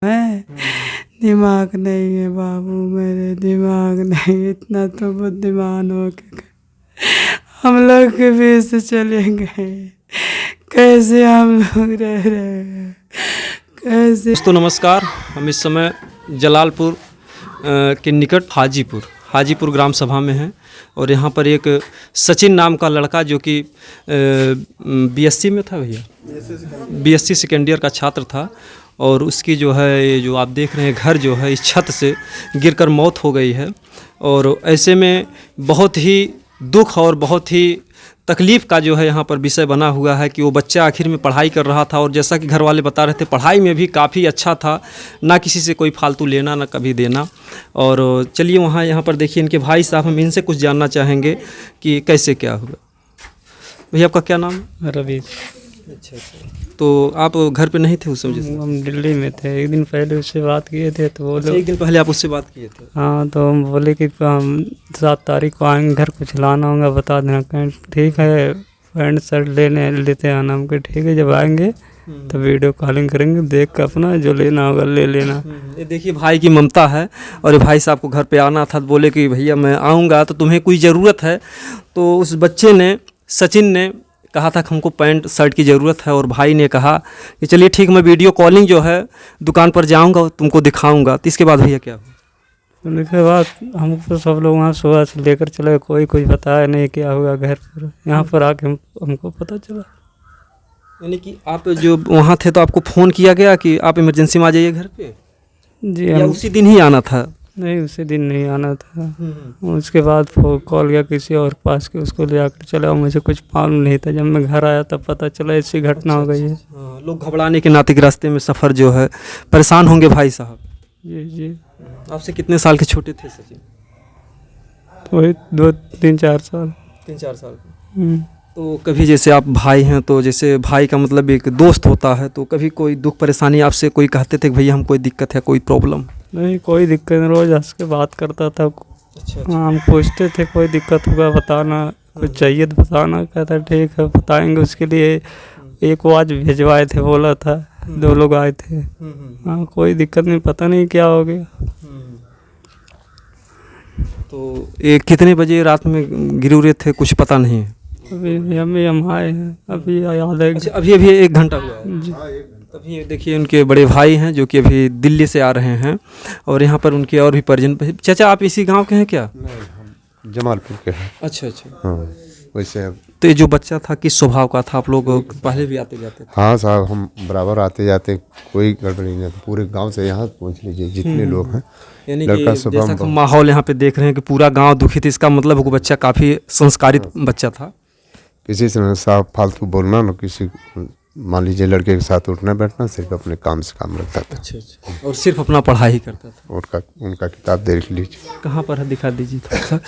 है। दिमाग नहीं है बाबू, मेरे दिमाग नहीं, इतना तो बुद्धिमान हो के हम लोग के बीच से चले गए। कैसे हम लोग रह रहे हैं, कैसे। दोस्तों नमस्कार, हम इस समय जलालपुर के निकट हाजीपुर ग्राम सभा में हैं और यहाँ पर एक सचिन नाम का लड़का जो कि बीएससी में था, बीएससी सेकेंड ईयर का छात्र था और उसकी जो है ये जो आप देख रहे हैं घर जो है इस छत से गिरकर मौत हो गई है। और ऐसे में बहुत ही दुख और बहुत ही तकलीफ़ का जो है यहाँ पर विषय बना हुआ है कि वो बच्चा आखिर में पढ़ाई कर रहा था और जैसा कि घर वाले बता रहे थे पढ़ाई में भी काफ़ी अच्छा था, ना किसी से कोई फालतू लेना ना कभी देना। और चलिए वहाँ यहाँ पर देखिए इनके भाई साहब, हम इनसे कुछ जानना चाहेंगे कि कैसे क्या हुआ। भैया आपका क्या नाम है? रवि। अच्छा, तो आप घर पे नहीं थे उस समय? हम दिल्ली में थे, एक दिन पहले उससे बात किए थे तो वो एक दिन पहले आप उससे बात किए थे? हाँ, तो हम बोले कि हम 7 तारीख को आएंगे, घर कुछ लाना होगा बता देना। कहें ठीक है, पैंट शर्ट लेते आना। हम कहे ठीक है, जब आएंगे तो वीडियो कॉलिंग करेंगे, देख कर अपना जो लेना होगा ले लेना। ये देखिए भाई की ममता है और ये भाई साहब को घर पे आना था, बोले कि भैया मैं आऊँगा तो तुम्हें कोई ज़रूरत है। तो उस बच्चे ने, सचिन ने कहा था कि हमको पैंट शर्ट की ज़रूरत है और भाई ने कहा कि चलिए ठीक, मैं वीडियो कॉलिंग जो है दुकान पर जाऊंगा तुमको दिखाऊंगा। तो इसके बाद भैया क्या हुआ? उसके बाद हमको सब लोग वहाँ सुबह से लेकर चले, कोई कुछ बताया नहीं क्या हुआ घर पर। यहाँ पर आके हमको पता चला। यानी कि आप जो वहाँ थे तो आपको फ़ोन किया गया कि आप इमरजेंसी में आ जाइए घर पे? जी, या उसी दिन ही आना था? नहीं, उसी दिन नहीं आना था। उसके बाद कॉल किया किसी और पास के, उसको ले आकर चला। मुझे कुछ मालूम नहीं था, जब मैं घर आया तब पता चला ऐसी घटना हो गई है। हाँ, लोग घबराने के नाते के रास्ते में सफ़र जो है परेशान होंगे भाई साहब। जी जी। आपसे कितने साल के छोटे थे सचिन? वही 2-3-4 साल। 3-4 साल के। तो कभी जैसे आप भाई हैं तो जैसे भाई का मतलब एक दोस्त होता है, तो कभी कोई दुख परेशानी आपसे कोई कहते थे कि भैया हम कोई दिक्कत है, कोई प्रॉब्लम? नहीं, कोई दिक्कत नहीं, रोज़ हंस के बात करता था। अच्छा। हाँ, हम पूछते थे कोई दिक्कत होगा बताना, कुछ चाहिए तो बताना। कहता ठीक है बताएंगे। उसके लिए एक वॉच भिजवाए थे, बोला था 2 लोग आए थे। हाँ, कोई दिक्कत नहीं, पता नहीं क्या हो गया। तो ये कितने बजे रात में गिरे हुए थे कुछ पता नहीं है? अभी हम आए हैं, अभी याद है। अच्छा, अभी 1 घंटा हुआ है जी। तभी देखिए उनके बड़े भाई हैं जो कि अभी दिल्ली से आ रहे हैं और यहाँ पर उनके और भी परिजन। चाचा आप इसी गांव के हैं क्या? नहीं, हम जमालपुर के हैं। अच्छा अच्छा। हाँ, वैसे तो ये जो बच्चा था किस स्वभाव का था? आप लोग पहले भी आते जाते थे? हाँ साहब, हम बराबर आते जाते, कोई गड़बड़ी नहीं। तो पूरे गांव से यहाँ पहुँच लीजिए जितने लोग हैं। यानी कि जैसा कि माहौल यहाँ पे देख रहे हैं कि पूरा गांव दुखी था, इसका मतलब वो बच्चा काफ़ी संस्कारित बच्चा था। किसी से साहब फालतू बोलना ना, किसी मान लीजिए लड़के के साथ उठना बैठना, सिर्फ अपने काम से काम रखता था। अच्छा अच्छा। और सिर्फ अपना पढ़ाई करता था। उनका किताब देख लीजिए। कहाँ पर है, दिखा दीजिए थोड़ा सा।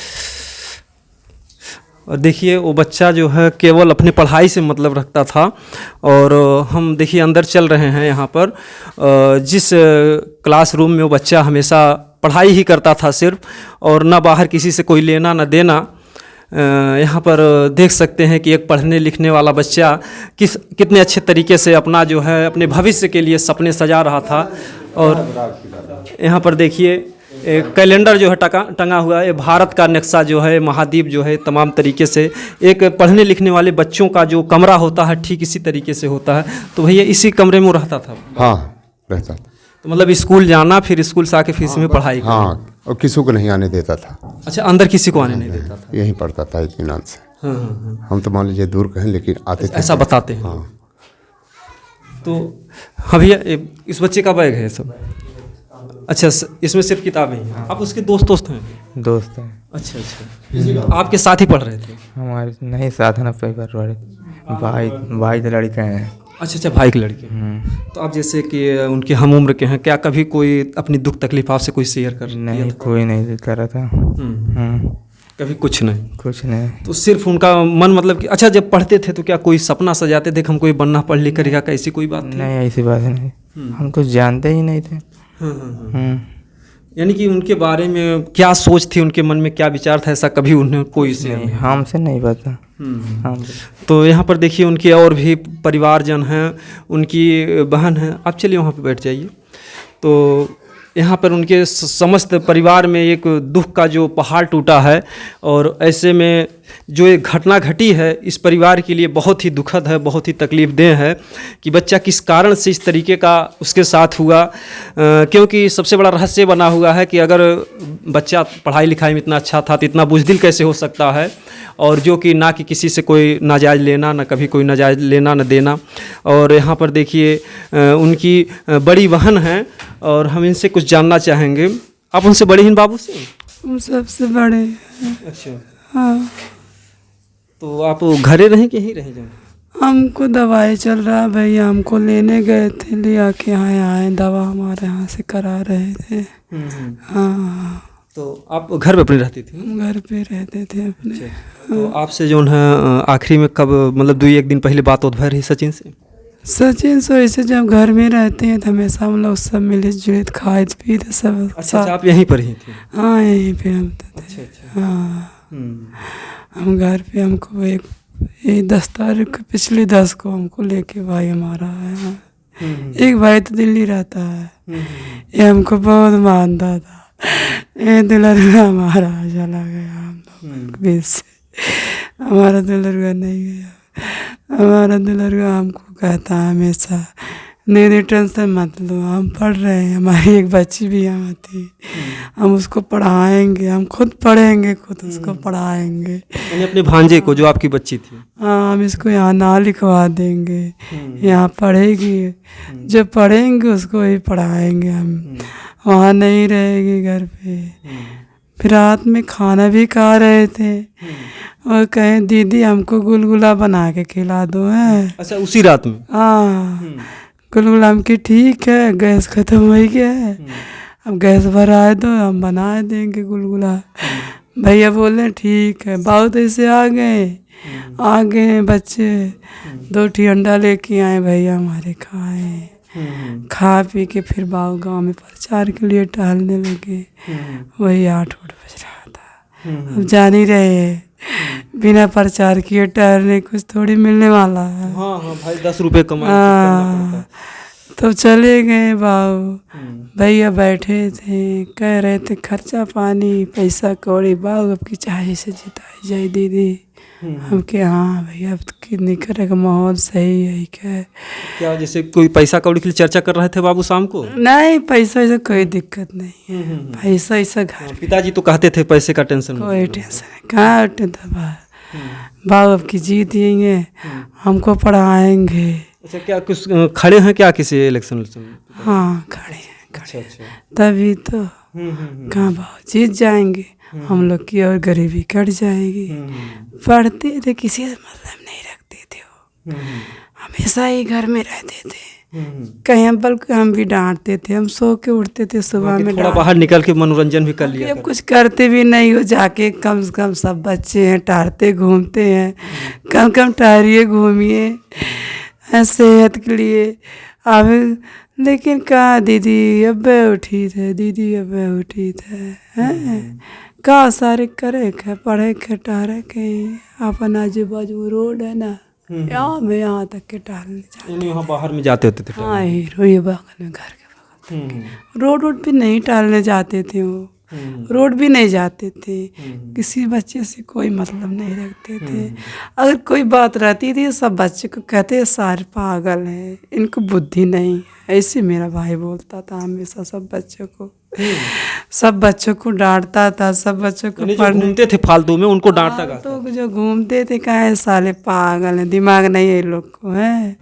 और देखिए वो बच्चा जो है केवल अपनी पढ़ाई से मतलब रखता था। और हम देखिए अंदर चल रहे हैं यहाँ पर, जिस क्लासरूम में वो बच्चा हमेशा पढ़ाई ही करता था सिर्फ, और ना बाहर किसी से कोई लेना ना देना। यहाँ पर देख सकते हैं कि एक पढ़ने लिखने वाला बच्चा कितने अच्छे तरीके से अपना जो है अपने भविष्य के लिए सपने सजा रहा था। और यहाँ पर देखिए कैलेंडर जो है टंगा हुआ है, भारत का नक्शा जो है, महाद्वीप जो है, तमाम तरीके से एक पढ़ने लिखने वाले बच्चों का जो कमरा होता है ठीक इसी तरीके से होता है। तो भैया इसी कमरे में रहता था? हाँ, रहता था। तो मतलब स्कूल जाना, फिर स्कूल से आके फिर इसमें पढ़ाई करना? हाँ, और किसी को नहीं आने देता था। अच्छा, अंदर किसी को आने नहीं देता था? यहीं पढ़ता था इत्मीनान से। हाँ। हम तो मान लीजिए दूर कहें, लेकिन आते थे। ऐसा बताते हैं। हाँ। तो हाँ भैया, इस बच्चे का बैग है सब? अच्छा, इसमें सिर्फ किताबें हैं। आप उसके दोस्त हैं? दोस्त हैं। अच्छा अच्छा। आपके साथ ही पढ़ रहे थे? हमारे नहीं साथ है ना, पेपर वाले भाई तो लड़के हैं। अच्छा अच्छा, भाई के लड़के। तो आप जैसे कि उनके हम उम्र के हैं, क्या कभी कोई अपनी दुख तकलीफ आपसे कोई शेयर कर? नहीं, कोई नहीं कर रहा था। कभी कुछ नहीं? तो सिर्फ उनका मन मतलब कि अच्छा, जब पढ़ते थे तो क्या कोई सपना सजाते थे कि हम कोई बनना, पढ़ लिख करेगा, कैसी कोई बात थी? नहीं, ऐसी बात नहीं। हम कुछ जानते ही नहीं थे। यानी कि उनके बारे में क्या सोच थी, उनके मन में क्या विचार था, ऐसा कभी उन्हें कोई शेयर नहीं? हमसे नहीं पता। तो यहाँ पर देखिए उनके और भी परिवारजन हैं, उनकी बहन है। आप चलिए वहाँ पे बैठ जाइए। तो यहाँ पर उनके समस्त परिवार में एक दुख का जो पहाड़ टूटा है और ऐसे में जो एक घटना घटी है इस परिवार के लिए बहुत ही दुखद है, बहुत ही तकलीफ़देह है कि बच्चा किस कारण से इस तरीके का उसके साथ हुआ। क्योंकि सबसे बड़ा रहस्य बना हुआ है कि अगर बच्चा पढ़ाई लिखाई में इतना अच्छा था तो इतना बुज़दिल कैसे हो सकता है, और जो कि ना कि किसी से कोई नाजायज़ लेना, ना कभी कोई नाजायज़ लेना न देना। और यहाँ पर देखिए उनकी बड़ी बहन हैं और हम इनसे कुछ जानना चाहेंगे। आप उनसे बड़ी हैं बाबू से? हम सबसे बड़े हैं। अच्छा, हाँ, तो आप घरे रहें कि यहीं रहे जाएँ? हमको दवाई चल रहा है भैया, हमको लेने गए थे, ले आके यहाँ आए, दवा हमारे यहाँ से करा रहे थे। हाँ, तो आप घर पे अपनी रहती थी? हम घर पे रहते थे अपने। तो आपसे जो है आखिरी में कब, मतलब 2-1 दिन पहले बात उठ रही सचिन से? सचिन से ऐसे जब घर में रहते हैं तो हमेशा हम लोग सब मिले जुले खाए पीते सब। अच्छा, आप यहीं पर ही थे? हाँ, यहीं पे हम तो थे। अच्छा। हाँ, हम घर पे हमको एक 10 तारीख पिछले 10 को हमको लेके भाई हमारा है। एक भाई तो दिल्ली रहता है, ये हमको बहुत मानता था। ये दुल्हन हमारा चला गया हम लोग बीच से। हमारा दुल्हन नहीं गया, हमारा दुल्हन हमको कहता है हमेशा नहीं टेंशन मत लो, हम पढ़ रहे हैं, हमारी एक बच्ची भी यहाँ थी, हम उसको पढ़ाएंगे, हम खुद पढ़ेंगे, खुद उसको पढ़ाएंगे। यानी अपने भांजे को जो आपकी बच्ची थी? हाँ, हम इसको यहाँ ना लिखवा देंगे, यहाँ पढ़ेगी, जब पढ़ेंगे उसको ही पढ़ाएंगे हम, वहाँ नहीं रहेगी घर पे। फिर रात में खाना भी खा रहे थे और कहें दीदी हमको गुलगुला बना के खिला दो है। अच्छा, उसी रात में? हाँ, गुलगुला हम की ठीक है, गैस खत्म हो गया है, अब गैस भरा दो, हम बना देंगे गुलगुला। भैया बोले ठीक है। बहुत ऐसे आ गए बच्चे, 2 अंडा लेके आए भैया हमारे, खाए, खा पी के फिर बाबू गाँव में प्रचार के लिए टहलने लगे। वही 8 बज रहा था। अब जान ही रहे बिना प्रचार किए टहलने कुछ थोड़ी मिलने वाला है। हाँ भाई, 10 रुपये कमाने हाँ, तो चले गए बाबू। भैया बैठे थे, कह रहे थे खर्चा पानी पैसा कौड़ी बाबू अब की चाहे से जिताई जाए दीदी। हम के हाँ भैया अब कितनी करेगा, माहौल सही है क्या? जैसे कोई पैसा कौड़ी के लिए चर्चा कर रहे थे बाबू शाम को? नहीं, पैसा ऐसा कोई दिक्कत नहीं है, पैसा ऐसा घर पिताजी तो कहते थे पैसे का टेंशन कोई टेंशन नहीं, कहाँ टेंशन बाबू अब की जीत देंगे, हमको पढ़ाएंगे। अच्छा, क्या कुछ खड़े हैं क्या किसी इलेक्शन? हाँ, खड़े हैं। अच्छा, तभी तो कहाँ बाबू जीत जाएंगे हम लोग की और गरीबी कट जाएगी। पढ़ते थे, किसी से मतलब नहीं रखते थे, वो हमेशा ही घर में रहते थे। कहीं हम भी डांटते थे, हम सो के उठते थे सुबह में, थोड़ा बाहर निकल के मनोरंजन भी कर लिया। अब कुछ करते भी नहीं हो, जाके कम से कम सब बच्चे हैं टहलते घूमते हैं, कम टहरिए घूमिए सेहत के लिए। अब लेकिन कहाँ दीदी अब उठी थे, दीदी अब उठी थे हैं, का सारे करे के पढ़े के टहरे के, अपन आजू बाजू रोड है ना, यहाँ तक के टहलने जाते, वहाँ बाहर में जाते होते थे? हाँ, ये बगल में, घर के बगल रोड पे नहीं टहलने जाते थे, वो रोड भी नहीं जाते थे, किसी बच्चे से कोई मतलब नहीं रखते थे। अगर कोई बात रहती थी सब बच्चे को कहते सारे पागल हैं, इनको बुद्धि नहीं है, ऐसे मेरा भाई बोलता था हमेशा सब बच्चों को डांटता था, सब बच्चों को घूमते थे फालतू में उनको डांटता था। तो जो घूमते थे कहे साले पागल हैं, दिमाग नहीं है लोग को है,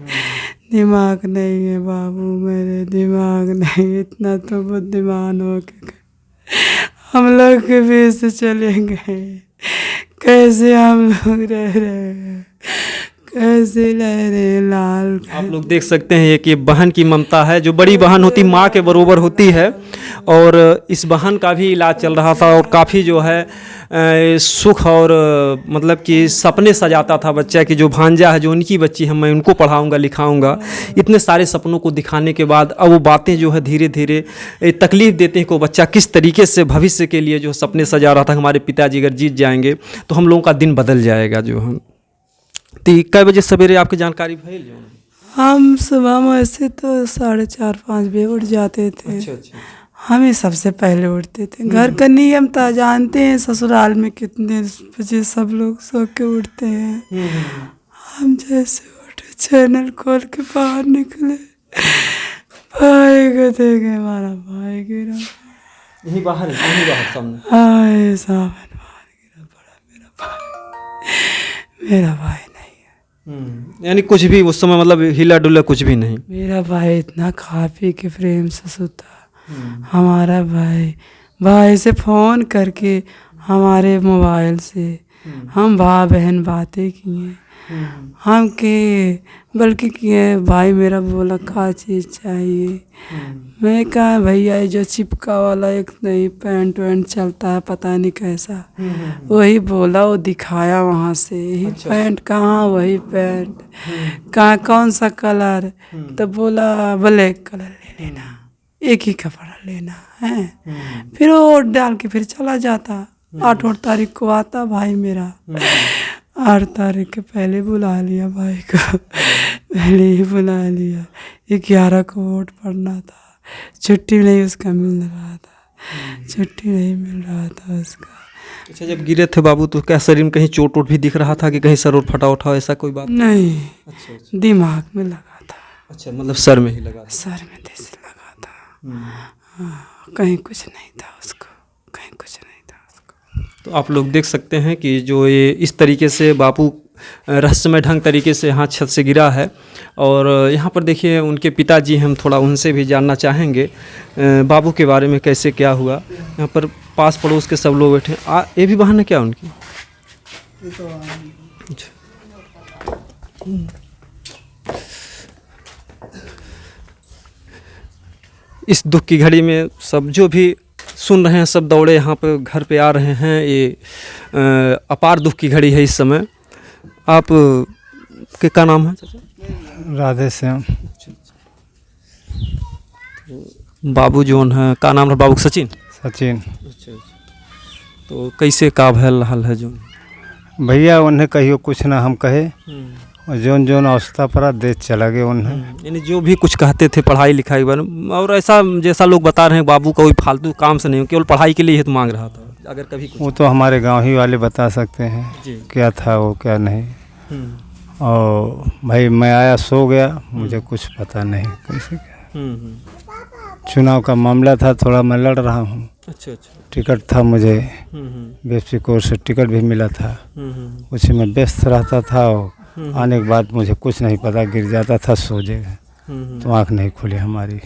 दिमाग नहीं है बाबू मेरे, दिमाग नहीं, इतना तो बुद्धिमान हो के हम लोग के बीच से चले गए। कैसे हम लोग रह रहे हैं, कैसे रह रहे लाल। आप लोग देख सकते हैं कि बहन की ममता है, जो बड़ी बहन होती माँ के बरोबर होती है, और इस बहन का भी इलाज चल रहा था और काफ़ी जो है सुख और मतलब कि सपने सजाता था बच्चा कि जो भांजा है, जो उनकी बच्ची है, मैं उनको पढ़ाऊंगा लिखाऊंगा। इतने सारे सपनों को दिखाने के बाद अब वो बातें जो है धीरे धीरे तकलीफ़ देते हैं कि वो बच्चा किस तरीके से भविष्य के लिए जो सपने सजा रहा था, हमारे पिताजी अगर जीत जाएंगे तो हम लोगों का दिन बदल जाएगा। जो हम तो कै बजे सवेरे आपकी जानकारी भइल? हम सुबह में ऐसे तो 4:30-5 बजे उठ जाते थे। अच्छा। हम ही सबसे पहले उठते थे। घर का नियम था, जानते हैं ससुराल में कितने बजे सब लोग सो के उठते हैं। हम जैसे उठे, चैनल खोल के बाहर निकले, भाई को देखे, हमारा भाई गिरा। यहीं बाहर सामने। हाय सावन बाहर गिरा पड़ा। मेरा भाई नहीं है। यानी कुछ भी उस समय मतलब हिला डुला कुछ भी नहीं। मेरा भाई इतना खा पी के प्रेम से सोता। हमारा भाई से फ़ोन करके हमारे मोबाइल से हम भाई बहन बातें किए। हम के बल्कि किए, भाई मेरा बोला क्या चीज़ चाहिए। मैं कहा भैया ये जो चिपका वाला एक नई पैंट वैंट चलता है पता नहीं कैसा, वही बोला। वो दिखाया वहाँ से, यही पैंट। कहाँ वही पैंट, कहाँ कौन सा कलर, तो बोला ब्लैक कलर ले लेना, एक ही कपड़ा लेना है। फिर वो डाल के फिर चला जाता। 8 तारीख को आता भाई मेरा। 8 तारीख के पहले बुला लिया भाई को, पहले ही बुला लिया। 11 को वोट पड़ना था, छुट्टी नहीं उसका मिल रहा था, छुट्टी नहीं मिल रहा था उसका। अच्छा, जब गिरे थे बाबू तो क्या शरीर में कहीं चोट वोट भी दिख रहा था कि कहीं सर और फटा उठा ऐसा कोई बात? नहीं, अच्छा। दिमाग में लगा था। अच्छा, मतलब सर में ही लगा था। सर में देश लगा था। कहीं कुछ नहीं था उसको, कहीं कुछ नहीं था उसको। तो आप लोग देख सकते हैं कि जो ये इस तरीके से बापू रहस्यमय ढंग तरीके से यहाँ छत से गिरा है। और यहाँ पर देखिए उनके पिताजी, हम थोड़ा उनसे भी जानना चाहेंगे बाबू के बारे में, कैसे क्या हुआ। यहाँ पर पास पड़ोस के सब लोग बैठे। ये भी बहन है क्या उनकी? अच्छा। इस दुख की घड़ी में सब जो भी सुन रहे हैं सब दौड़े यहाँ पे, घर पे आ रहे हैं। ये अपार दुख की घड़ी है इस समय। आप के क्या नाम है? राधे श्याम। बाबू जोन है का नाम है? बाबू सचिन। अच्छा। तो कैसे का भैल हाल है जो भैया उन्हें कहियो कुछ ना हम कहे, और जोन जोन अवस्था पर देश चला गए उन्हें। यानी जो भी कुछ कहते थे पढ़ाई लिखाई पर, और ऐसा जैसा लोग बता रहे हैं बाबू का कोई फालतू काम से नहीं, केवल पढ़ाई के लिए ही तो मांग रहा था। अगर कभी कुछ वो तो हमारे गांव ही वाले बता सकते हैं क्या था वो क्या नहीं। और भाई मैं आया सो गया, मुझे कुछ पता नहीं कैसे क्या। चुनाव का मामला था, थोड़ा मैं लड़ रहा हूँ। अच्छा। टिकट था मुझे, बेपसी कोर्ट से टिकट भी मिला था, उसी में व्यस्त रहता था। और आने के बाद मुझे कुछ नहीं पता, गिर जाता था, सो जाएगा तो आँख नहीं खुली हमारी।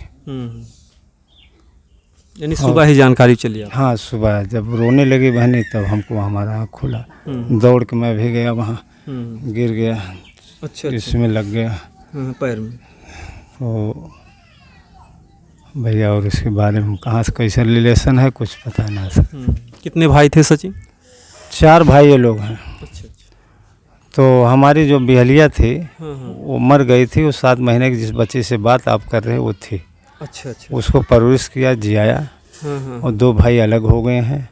यानी सुबह ही जानकारी चली आप? हाँ, सुबह जब रोने लगी बहनी तब हमको हमारा आँख खुला। दौड़ के मैं भी गया वहाँ, गिर गया। अच्छा। इसमें लग गया पैर में। तो भैया और इसके बारे में कहाँ से कैसे रिलेशन है कुछ पता ना सर। कितने भाई थे सचिन? 4 भाई ये लोग हैं। अच्छा। तो हमारी जो बिहलिया थी वो मर गई थी। वो 7 महीने की जिस बच्चे से बात आप कर रहे हैं वो थी। अच्छा। उसको परवरिश किया, जियाया। और 2 भाई अलग हो गए हैं।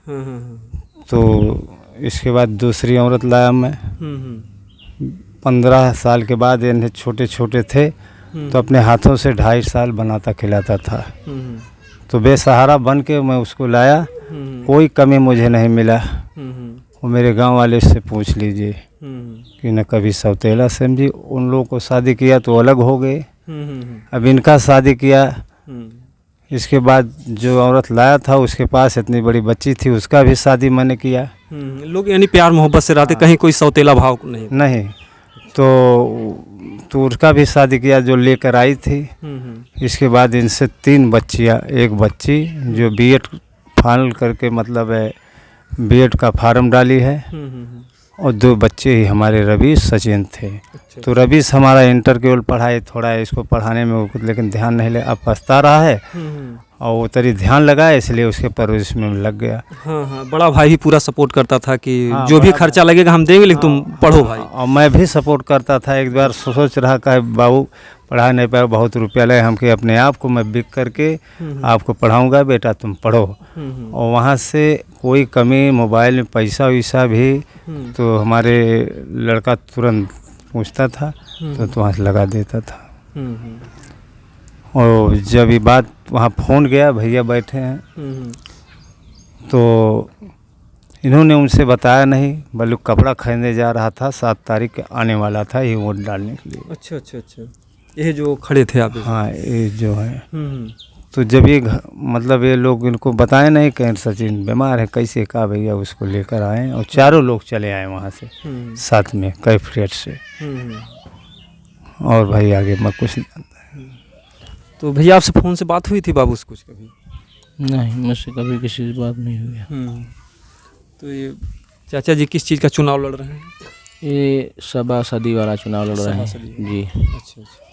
तो इसके बाद दूसरी औरत लाया मैं। 15 साल के बाद इन्हें छोटे छोटे थे तो अपने हाथों से 2.5 साल बनाता खिलाता था। तो बेसहारा बन के मैं उसको लाया, कोई कमी मुझे नहीं मिला। वो मेरे गांव वाले से पूछ लीजिए कि न कभी सौतेला समझी। उन लोगों को शादी किया तो अलग हो गए। अब इनका शादी किया, इसके बाद जो औरत लाया था उसके पास इतनी बड़ी बच्ची थी, उसका भी शादी मैंने किया। लोग यानी प्यार मोहब्बत से रहते, कहीं कोई सौतेला भाव नहीं। तो उसका भी शादी किया जो लेकर आई थी। इसके बाद इनसे 3 बच्चियाँ, एक बच्ची जो बीएड फाइनल करके मतलब है बीएड का फार्म डाली है, और 2 बच्चे ही हमारे रवीश सचिन थे। तो रवीश हमारा इंटर केवल पढ़ाई, थोड़ा इसको पढ़ाने में लेकिन ध्यान नहीं ले, अब पछता रहा है। और वो तरी ध्यान लगाया इसलिए उसके परवरिश में लग गया। हाँ, बड़ा भाई भी पूरा सपोर्ट करता था कि जो भी खर्चा लगेगा हम देंगे, लेकिन तुम पढ़ो भाई। और मैं भी सपोर्ट करता था। एक बार सोच रहा कि बाबू पढ़ा नहीं पाए, बहुत रुपया लगे हमके, अपने आप को मैं बिक करके आपको पढ़ाऊँगा, बेटा तुम पढ़ो। और वहाँ से कोई कमी, मोबाइल में पैसा वैसा भी तो हमारे लड़का तुरंत पूछता था तो वहाँ से लगा देता था। और जब ये बात वहाँ फ़ोन गया, भैया बैठे हैं, तो इन्होंने उनसे बताया नहीं, बल्कि कपड़ा खरीदने जा रहा था, 7 तारीख के आने वाला था ये वोट डालने के लिए। अच्छा अच्छा अच्छा, ये जो खड़े थे आप? हाँ, ये जो है। तो जब ये मतलब ये लोग इनको बताए नहीं, कहीं सचिन बीमार है, कैसे कहा भैया उसको लेकर आए, और चारों लोग चले आए वहाँ से साथ में कैफेटेरिया से। और भाई आगे मैं कुछ नहीं जानता। तो भैया आपसे फ़ोन से बात हुई थी बाबू से कुछ कभी? नहीं, मुझसे कभी किसी से बात नहीं हुई है। तो ये चाचा जी किस चीज़ का चुनाव लड़ रहे हैं? ये सभा-सदी वाला चुनाव लड़ रहे हैं जी। अच्छा अच्छा।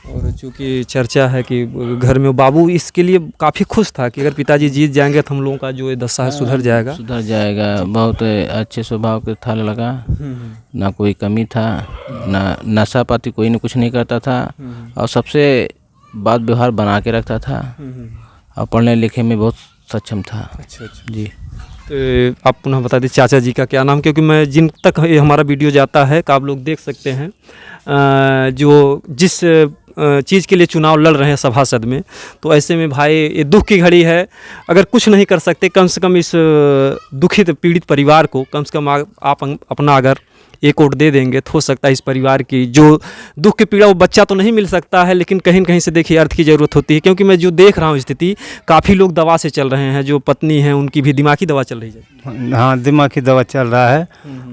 और चूँकि चर्चा है कि घर में बाबू इसके लिए काफ़ी खुश था कि अगर पिताजी जीत जाएंगे तो हम लोगों का जो ये दशा है सुधर जाएगा। सुधर जाएगा। बहुत अच्छे स्वभाव के था लड़का, ना कोई कमी था, ना नशा पाती कोई कुछ नहीं करता था, और सबसे बात व्यवहार बना के रखता था, और पढ़ने लिखे में बहुत सक्षम था। अच्छा अच्छा जी। तो आप पुनः बता दीजिए चाचा जी का क्या नाम, क्योंकि मैं जिन तक ये हमारा वीडियो जाता है कि आप लोग देख सकते हैं जो जिस चीज़ के लिए चुनाव लड़ रहे हैं सभासद में, तो ऐसे में भाई ये दुख की घड़ी है, अगर कुछ नहीं कर सकते कम से कम इस दुखित पीड़ित परिवार को कम से कम आप अपना अगर एक वोट दे देंगे तो हो सकता है इस परिवार की जो दुख की पीड़ा, वो बच्चा तो नहीं मिल सकता है लेकिन कहीं न कहीं से देखिए अर्थ की ज़रूरत होती है। क्योंकि मैं जो देख रहा हूँ स्थिति, काफ़ी लोग दवा से चल रहे हैं, जो पत्नी हैं उनकी भी दिमागी दवा चल रही है। हाँ, दिमागी दवा चल रहा है,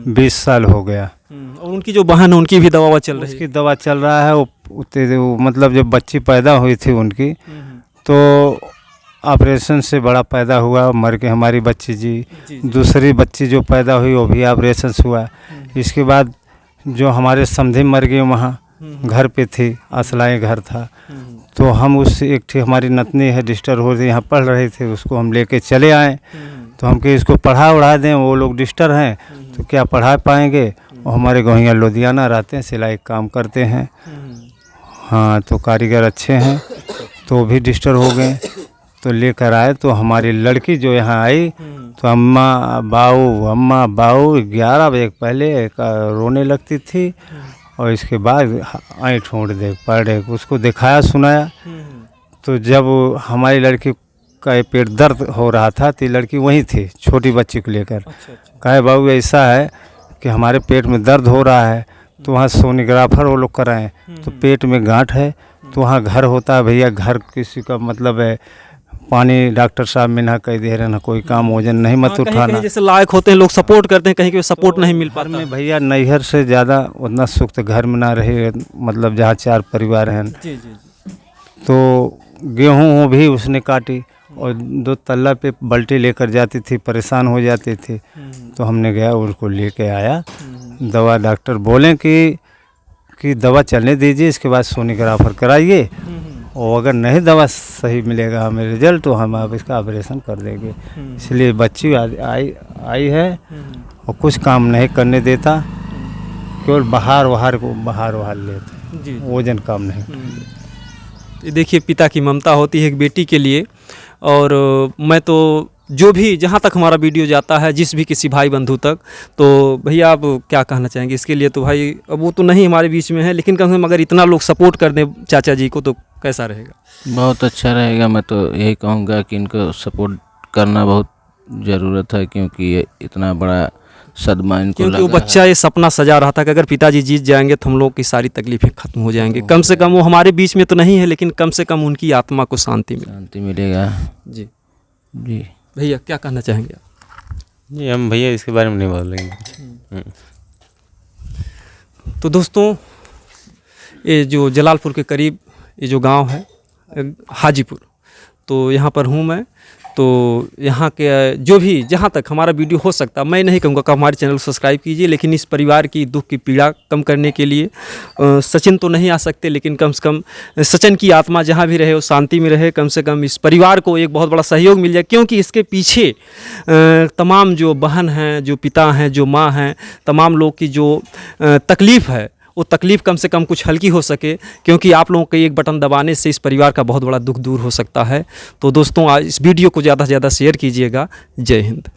20 साल हो गया। और उनकी जो बहन है उनकी भी दवा चल रही है। उसकी दवा चल रहा है। वो मतलब जब बच्ची पैदा हुई थी उनकी, तो ऑपरेशन से बड़ा पैदा हुआ, मर के हमारी बच्ची जी। दूसरी बच्ची जो पैदा हुई वो भी ऑपरेशन से हुआ। इसके बाद जो हमारे समधी मर गए वहाँ घर पे थी, असलाएँ घर था, तो हम उस एक थी हमारी नतनी है डिस्टर्ब हो रही, यहाँ पढ़ रहे थे, उसको हम लेके चले आए। तो हम कहे इसको पढ़ा दें, वो लोग डिस्टर्ब हैं तो क्या पढ़ा पाएंगे। और हमारे गौहिया लुधियाना रहते हैं, सिलाई काम करते हैं। हाँ, तो कारीगर अच्छे हैं, तो भी डिस्टर्ब हो गए, तो लेकर आए। तो हमारी लड़की जो यहाँ आई तो अम्मा बाऊ 11 बजे पहले रोने लगती थी, और इसके बाद आई ठोंड दे पड़े, उसको दिखाया सुनाया। तो जब हमारी लड़की का ये पेट दर्द हो रहा था तो लड़की वहीं थी छोटी बच्ची को लेकर। कहे बाबू ऐसा है कि हमारे पेट में दर्द हो रहा है, तो वहाँ सोनोग्राफर वो लोग कराएं, तो पेट में गांठ है, तो वहाँ घर होता है भैया, घर किसी का मतलब है पानी डॉक्टर साहब में ना कह दे रहे ना कोई काम, वजन नहीं मत उठाना। कहीं जैसे लायक होते हैं लोग सपोर्ट करते हैं, कहीं के सपोर्ट नहीं मिल पाता में भैया। नैहर से ज़्यादा उतना सुख तो घर में ना रहे, मतलब जहाँ 4 परिवार हैं। तो गेहूँ भी उसने काटी, और 2 तल्ला पे बल्टी लेकर जाती थी, परेशान हो जाती थी। तो हमने गया उसको लेके आया, दवा डॉक्टर बोले कि दवा चलने दीजिए, इसके बाद सोनोग्राफर कराइए, और अगर नहीं दवा सही मिलेगा हमें रिजल्ट, तो हम आप इसका ऑपरेशन कर देंगे। इसलिए बच्ची आई है, और कुछ काम नहीं करने देता, केवल बाहर लेते, वजन काम नहीं। देखिए पिता की ममता होती है एक बेटी के लिए। और मैं तो जो भी जहाँ तक हमारा वीडियो जाता है, जिस भी किसी भाई बंधु तक, तो भैया आप क्या कहना चाहेंगे इसके लिए? तो भाई अब वो तो नहीं हमारे बीच में है, लेकिन कम से कम अगर इतना लोग सपोर्ट कर दें चाचा जी को तो कैसा रहेगा? बहुत अच्छा रहेगा। मैं तो यही कहूँगा कि इनको सपोर्ट करना बहुत ज़रूरत है, क्योंकि ये इतना बड़ा सदमा इनको लगा है। क्योंकि वो बच्चा ये सपना सजा रहा था कि अगर पिताजी जीत जाएंगे तो हम लोग की सारी तकलीफें खत्म हो जाएंगी। कम से कम वो हमारे बीच में तो नहीं है, लेकिन कम से कम उनकी आत्मा को शांति मिलेगा। जी जी भैया क्या कहना चाहेंगे आप? जी हम भैया इसके बारे में नहीं बोलेंगे। तो दोस्तों, ये जो जलालपुर के करीब ये जो गांव है हाजीपुर, तो यहाँ पर हूँ मैं। तो यहाँ के जो भी जहाँ तक हमारा वीडियो हो सकता, मैं नहीं कहूँगा कि हमारे चैनल को सब्सक्राइब कीजिए, लेकिन इस परिवार की दुख की पीड़ा कम करने के लिए सचिन तो नहीं आ सकते, लेकिन कम से कम सचिन की आत्मा जहाँ भी रहे वो शांति में रहे। कम से कम इस परिवार को एक बहुत बड़ा सहयोग मिल जाए, क्योंकि इसके पीछे तमाम जो बहन हैं, जो पिता हैं, जो माँ हैं, तमाम लोग की जो तकलीफ़ है, वो तकलीफ़ कम से कम कुछ हल्की हो सके, क्योंकि आप लोगों के एक बटन दबाने से इस परिवार का बहुत बड़ा दुख दूर हो सकता है। तो दोस्तों, आज इस वीडियो को ज़्यादा से ज़्यादा शेयर कीजिएगा। जय हिंद।